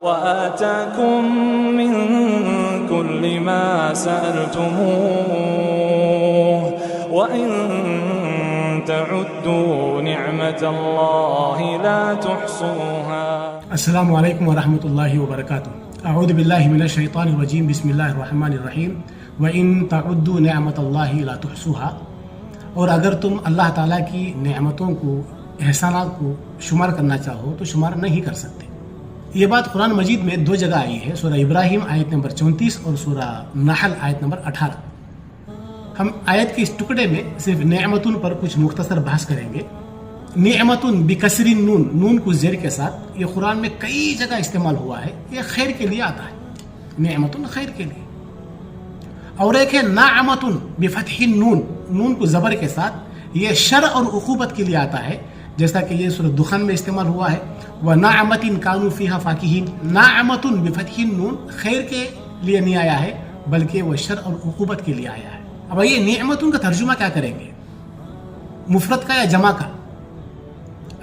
وآتاكم من كل ما سألتموه وإن تعدوا نعمة الله لا تحصوها. السلام علیکم ورحمۃ اللہ وبرکاتہ. اعوذ باللہ من الشیطان الرجیم. بسم اللہ الرحمن الرحیم. وَإِن تَعُدُّوا نِعْمَةَ اللَّهِ لَا تُحْصُوهَا. اور اگر تم اللہ تعالیٰ کی نعمتوں کو، احسانات کو شمار کرنا چاہو تو شمار نہیں کر سکتے. یہ بات قرآن مجید میں دو جگہ آئی ہے، سورہ ابراہیم آیت نمبر 34 اور سورہ نحل آیت نمبر 18. ہم آیت کے اس ٹکڑے میں صرف نعمتن پر کچھ مختصر بحث کریں گے. نعمتن بکسر نون، نون کو زیر کے ساتھ، یہ قرآن میں کئی جگہ استعمال ہوا ہے. یہ خیر کے لیے آتا ہے، نعمتن خیر کے لیے. اور ایک ہے نعمتن بفتح نون، نون کو زبر کے ساتھ، یہ شر اور عقوبت کے لیے آتا ہے، جیسا کہ یہ سورہ دخان میں استعمال ہوا ہے. وَنَعْمَةٍ كَانُوا فِيهَا فَاكِهِينَ. نعمتن بفتح نون خیر کے لیے نہیں آیا ہے بلکہ وہ شر اور عقوبت کے لیے آیا ہے. اب یہ نعمتن کا ترجمہ کیا کریں گے، مفرد کا یا جمع کا؟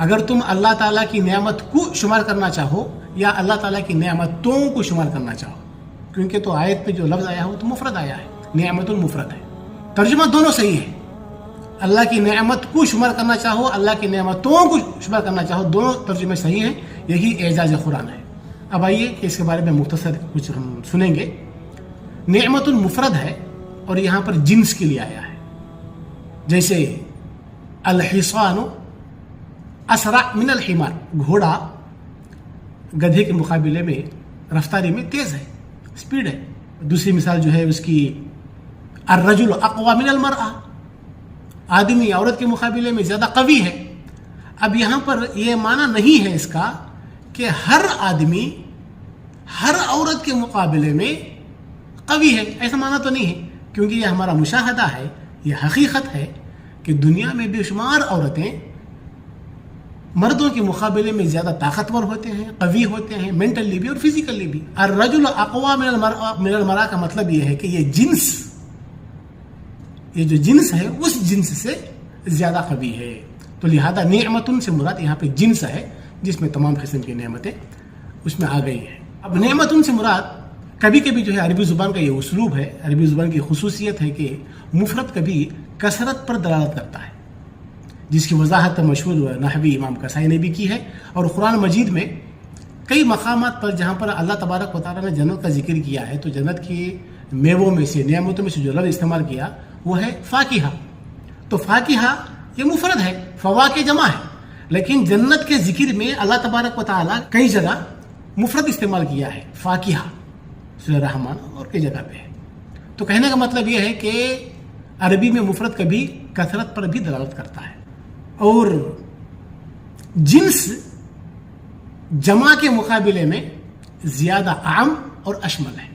اگر تم اللہ تعالیٰ کی نعمت کو شمار کرنا چاہو یا اللہ تعالیٰ کی نعمتوں کو شمار کرنا چاہو، کیونکہ تو آیت میں جو لفظ آیا ہے وہ تو مفرد آیا ہے، نعمت المفرد ہے. ترجمہ دونوں صحیح ہے. اللہ کی نعمت کو شمار کرنا چاہو، اللہ کی نعمتوں کو شمار کرنا چاہو، دونوں ترجمے صحیح ہیں. یہی اعجاز قرآن ہے. اب آئیے کہ اس کے بارے میں مختصر کچھ ہم سنیں گے. نعمت المفرد ہے اور یہاں پر جنس کے لیے آیا ہے. جیسے الحصان اسرع من الحمار، گھوڑا گدھے کے مقابلے میں رفتاری میں تیز ہے، سپیڈ ہے. دوسری مثال جو ہے اس کی الرجل اقوى من المرأة، آدمی عورت کے مقابلے میں زیادہ قوی ہے. اب یہاں پر یہ معنی نہیں ہے اس کا کہ ہر آدمی ہر عورت کے مقابلے میں قوی ہے، ایسا معنی تو نہیں ہے، کیونکہ یہ ہمارا مشاہدہ ہے، یہ حقیقت ہے کہ دنیا میں بے شمار عورتیں مردوں کے مقابلے میں زیادہ طاقتور ہوتے ہیں، قوی ہوتے ہیں، مینٹلی بھی اور فزیکلی بھی. الرجل اقوى من المرأة کا مطلب یہ ہے کہ یہ جنس، یہ جو جنس ہے اس جنس سے زیادہ قوی ہے. تو لہذا نعمتن سے مراد یہاں پہ جنس ہے جس میں تمام قسم کی نعمتیں اس میں آ گئی ہیں. اب نعمتن سے مراد کبھی کبھی جو ہے عربی زبان کا یہ اسلوب ہے، عربی زبان کی خصوصیت ہے کہ مفرد کبھی کثرت پر دلالت کرتا ہے، جس کی وضاحت مشہور نحوی امام کسائی نے بھی کی ہے. اور قرآن مجید میں کئی مقامات پر جہاں پر اللہ تبارک و تعالیٰ نے جنت کا ذکر کیا ہے تو جنت کی میووں میں سے، نعمتوں میں سے جو لفظ استعمال کیا وہ ہے فاکہہ. تو فاکہہ یہ مفرد ہے، فواکہ جمع ہے، لیکن جنت کے ذکر میں اللہ تبارک و تعالیٰ کئی جگہ مفرد استعمال کیا ہے، فاکہہ، سورہ رحمان اور کئی جگہ پہ ہے. تو کہنے کا مطلب یہ ہے کہ عربی میں مفرد کبھی کثرت پر بھی دلالت کرتا ہے. اور جنس جمع کے مقابلے میں زیادہ عام اور اشمل ہے.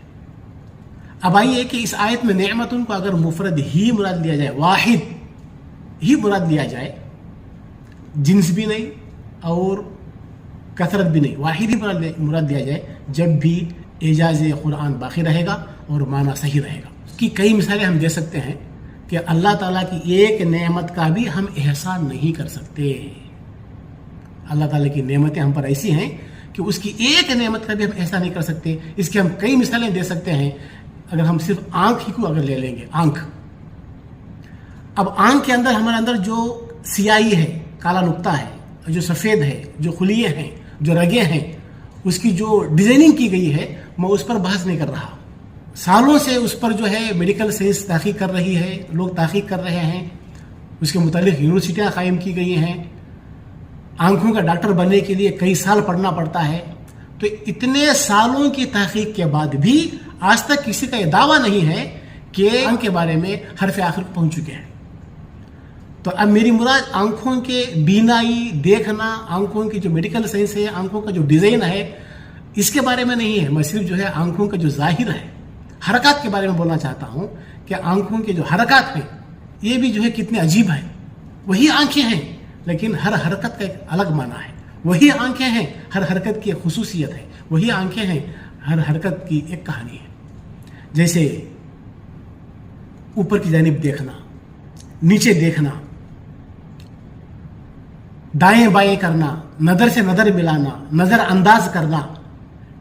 اب آئیے کہ اس آیت میں نعمتن کو اگر مفرد ہی مراد لیا جائے، واحد ہی مراد لیا جائے، جنس بھی نہیں اور کثرت بھی نہیں، واحد ہی مراد لیا جائے، جب بھی اعجاز قرآن باقی رہے گا اور معنی صحیح رہے گا. اس کی کئی مثالیں ہم دے سکتے ہیں کہ اللہ تعالیٰ کی ایک نعمت کا بھی ہم احسان نہیں کر سکتے. اللہ تعالیٰ کی نعمتیں ہم پر ایسی ہیں کہ اس کی ایک نعمت کا بھی ہم احسان نہیں کر سکتے. اس کی ہم کئی مثالیں دے سکتے ہیں. اگر ہم صرف آنکھ ہی کو اگر لے لیں گے، آنکھ، اب آنکھ کے اندر ہمارے اندر جو سیاہی ہے، کالا نقطہ ہے، جو سفید ہے، جو خلیے ہیں، جو رگیں ہیں، اس کی جو ڈیزائننگ کی گئی ہے، میں اس پر بحث نہیں کر رہا. سالوں سے اس پر جو ہے میڈیکل سائنس تحقیق کر رہی ہے، لوگ تحقیق کر رہے ہیں، اس کے متعلق یونیورسٹیاں قائم کی گئی ہیں. آنکھوں کا ڈاکٹر بننے کے لیے کئی سال پڑھنا پڑتا ہے. تو اتنے سالوں کی تحقیق کے بعد بھی آج تک کسی کا یہ دعویٰ نہیں ہے کہ آنکھ کے بارے میں حرف آخر پہنچ چکے ہیں. تو اب میری مراد آنکھوں کے بینائی، دیکھنا، آنکھوں کی جو میڈیکل سائنس ہے، آنکھوں کا جو ڈیزائن ہے، اس کے بارے میں نہیں ہے. میں صرف جو ہے آنکھوں کا جو ظاہر ہے، حرکات کے بارے میں بولنا چاہتا ہوں کہ آنکھوں کے جو حرکات ہیں یہ بھی جو ہے کتنے عجیب ہیں. وہی آنکھیں ہیں لیکن ہر حرکت کا ایک الگ معنی ہے. وہی آنکھیں ہیں، ہر حرکت کی ایک خصوصیت ہے. وہی آنکھیں ہیں، ہر حرکت کی ایک کہانی ہے. جیسے اوپر کی جانب دیکھنا، نیچے دیکھنا، دائیں بائیں کرنا، نظر سے نظر ملانا، نظر انداز کرنا،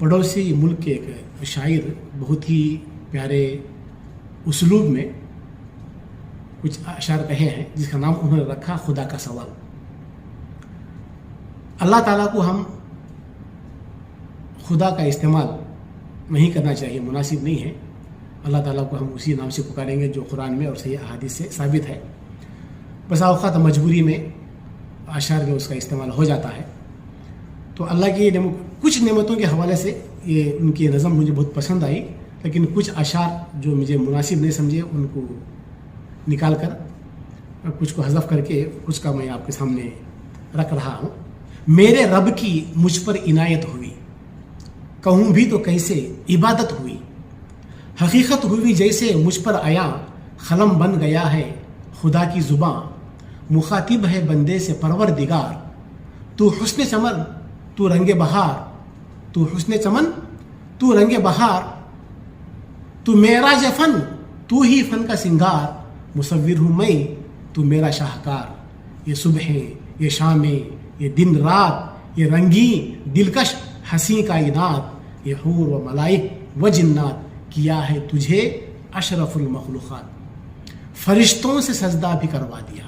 پڑوسی ملک کے ایک شاعر بہت ہی پیارے اسلوب میں کچھ اشعار کہے ہیں، جس کا نام انہوں نے رکھا خدا کا سوال۔ اللہ تعالیٰ کو ہم خدا کا استعمال نہیں کرنا چاہیے، مناسب نہیں ہے۔ اللہ تعالیٰ کو ہم اسی نام سے پکاریں گے جو قرآن میں اور صحیح احادیث سے ثابت ہے۔ بس اوقات مجبوری میں اشعار میں اس کا استعمال ہو جاتا ہے۔ تو اللہ کی کچھ نعمتوں کے حوالے سے یہ ان کی نظم مجھے بہت پسند آئی، لیکن کچھ اشعار جو مجھے مناسب نہیں سمجھے ان کو نکال کر کچھ کو حذف کر کے کچھ کا میں آپ کے سامنے رکھ رہا ہوں۔ میرے رب کی مجھ پر عنایت ہوئی، کہوں بھی تو کیسے عبادت ہوئی، حقیقت ہوئی جیسے مجھ پر آیا، قلم بن گیا ہے خدا کی زباں، مخاطب ہے بندے سے پروردگار، تو حسن چمن تو رنگ بہار، تو حسن چمن تو رنگ بہار، تو معراج فن تو ہی فن کا سنگار، مصور ہوں میں تو میرا شاہکار، یہ صبحیں یہ شامیں یہ دن رات، یہ رنگین دلکش حسین کائنات، یہ حور و ملائک و جنات، کیا ہے تجھے اشرف المخلوقات، فرشتوں سے سجدہ بھی کروا دیا،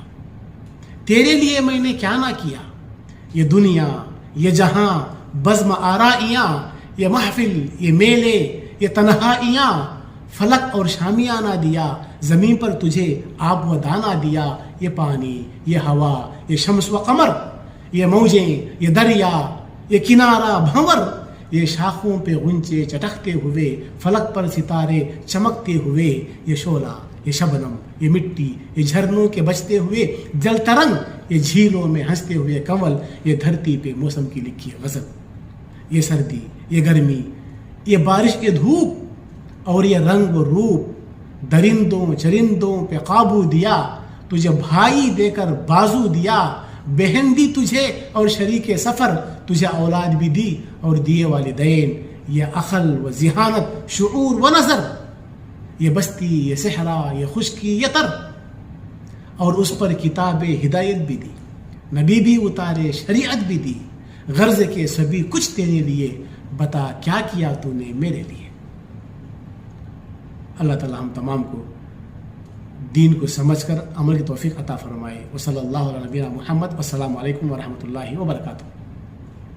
تیرے لیے میں نے کیا نہ کیا، یہ دنیا یہ جہاں بزم آرائیاں، یہ محفل یہ میلے یہ تنہائیاں، فلک اور شامیانہ دیا، زمین پر تجھے آب و دانہ دیا، یہ پانی یہ ہوا یہ شمس و قمر، یہ موجیں یہ دریا یہ کنارہ بھنور، یہ شاخوں پہ غنچے چٹکتے ہوئے، فلک پر ستارے چمکتے ہوئے، یہ شعلہ یہ شبنم یہ مٹی یہ جھرنوں کے بجتے ہوئے جل ترنگ، یہ جھیلوں میں ہنستے ہوئے کنول، یہ دھرتی پہ موسم کی لکھی غزل، یہ سردی یہ گرمی یہ بارش یہ دھوپ، اور یہ رنگ و روپ، درندوں چرندوں پہ قابو دیا، تجھے بھائی دے کر بازو دیا، بہن دی تجھے اور شریک سفر، تجھے اولاد بھی دی اور دیے والدین، یہ عقل و ذہانت شعور و نظر، یہ بستی یہ صحرا یہ خشکی یہ تر، اور اس پر کتاب ہدایت بھی دی، نبی بھی اتارے شریعت بھی دی، غرض کے سبھی کچھ تیرے لیے، بتا کیا کیا تو نے میرے لیے۔ اللہ تعالی ہم تمام کو دین کو سمجھ کر عمل کی توفیق عطا فرمائے۔ وصلی اللہ علیہ نبینا محمد، والسلام علیکم ورحمۃ اللہ وبرکاتہ۔